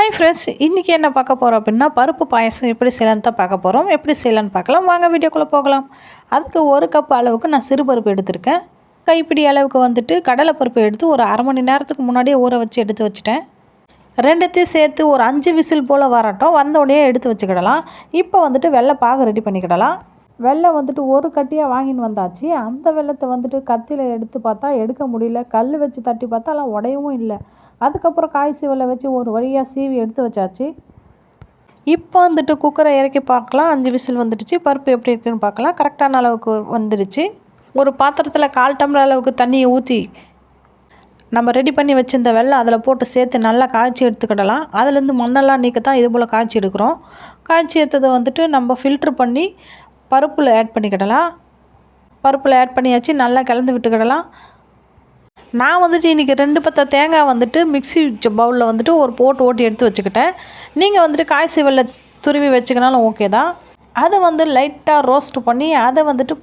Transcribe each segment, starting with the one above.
Hi friends, இன்றைக்கி என்ன பார்க்க போகிறோம் அப்படின்னா பருப்பு பாயசம் எப்படி செய்யலான்னு தான் பார்க்க போகிறோம். எப்படி செய்யலான்னு பார்க்கலாம், வாங்க வீடியோக்குள்ளே போகலாம். அதுக்கு 1 கப் அளவுக்கு நான் சிறுபருப்பு எடுத்திருக்கேன். கைப்பிடி அளவுக்கு வந்துட்டு கடலைப்பருப்பு எடுத்து ஒரு அரை மணி நேரத்துக்கு முன்னாடியே ஊற வச்சு எடுத்து வச்சுட்டேன். ரெண்டுத்தையும் சேர்த்து ஒரு 5 விசில் போல் வரட்டும், வந்தோடனே எடுத்து வச்சுக்கிடலாம். இப்போ வந்துட்டு வெள்ளை பாகு ரெடி பண்ணிக்கிடலாம். வெள்ளம் வந்துட்டு ஒரு கட்டியாக வாங்கின்னு வந்தாச்சு. அந்த வெள்ளத்தை வந்துட்டு கத்தியில் எடுத்து பார்த்தா எடுக்க முடியல. கல் வச்சு தட்டி பார்த்தா எல்லாம் உடையவும் இல்லை. அதுக்கப்புறம் காய் சீவலை வச்சு ஒரு வழியாக சீவி எடுத்து வச்சாச்சு. இப்போ வந்துட்டு குக்கரை இறக்கி பார்க்கலாம். 5 விசில் வந்துடுச்சு. பருப்பு எப்படி இருக்குன்னு பார்க்கலாம். கரெக்டான அளவுக்கு வந்துடுச்சு. ஒரு பாத்திரத்தில் 1/4 டம்ளர் அளவுக்கு தண்ணியை ஊற்றி நம்ம ரெடி பண்ணி வச்சுருந்த வெள்ளம் அதில் போட்டு சேர்த்து நல்லா காய்ச்சி எடுத்துக்கிடலாம். அதுலேருந்து மண்ணெல்லாம் நீக்கத்தான் இது போல் காய்ச்சி எடுக்கிறோம். காய்ச்சி எடுத்ததை வந்துட்டு நம்ம ஃபில்ட்ரு பண்ணி பருப்பில் ஆட் பண்ணிக்கிடலாம். பருப்பில் ஆட் பண்ணியாச்சு. நல்லா கலந்து விட்டுக்கிடலாம். நான் வந்துட்டு இன்றைக்கி 2 பத்த தேங்காய் வந்துட்டு மிக்ஸி பவுலில் வந்துட்டு ஒரு போட்டு ஓட்டி எடுத்து வச்சுக்கிட்டேன். நீங்கள் வந்துட்டு காய் சீவல்ல துருவி வச்சுக்கினாலும் ஓகே தான். அதை வந்து லைட்டாக ரோஸ்ட் பண்ணி அதை வந்துட்டு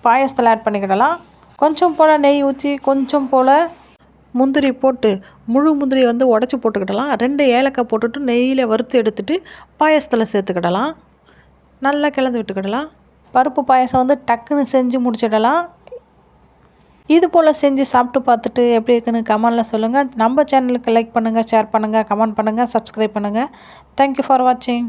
பாயசத்தில் ஆட் பண்ணிக்கிடலாம். கொஞ்சம் போல் நெய் ஊற்றி கொஞ்சம் போல் முந்திரி போட்டு முழு முந்திரி வந்து உடச்சி போட்டுக்கிடலாம். 2 ஏலக்காய் போட்டுட்டு நெய்யில் வறுத்து எடுத்துகிட்டு பாயசத்தில் சேர்த்துக்கிடலாம். நல்லா கிளந்து விட்டுக்கிடலாம். பருப்பு பாயசம் வந்து டக்குன்னு செஞ்சு முடிச்சிடலாம். இது போல் செஞ்சு சாப்பிட்டு பார்த்துட்டு எப்படி இருக்குன்னு கமெண்டில் சொல்லுங்கள். நம்ம சேனலுக்கு லைக் பண்ணுங்கள், ஷேர் பண்ணுங்கள், கமெண்ட் பண்ணுங்கள், சப்ஸ்கிரைப் பண்ணுங்கள். தேங்க்யூ ஃபார் வாட்சிங்.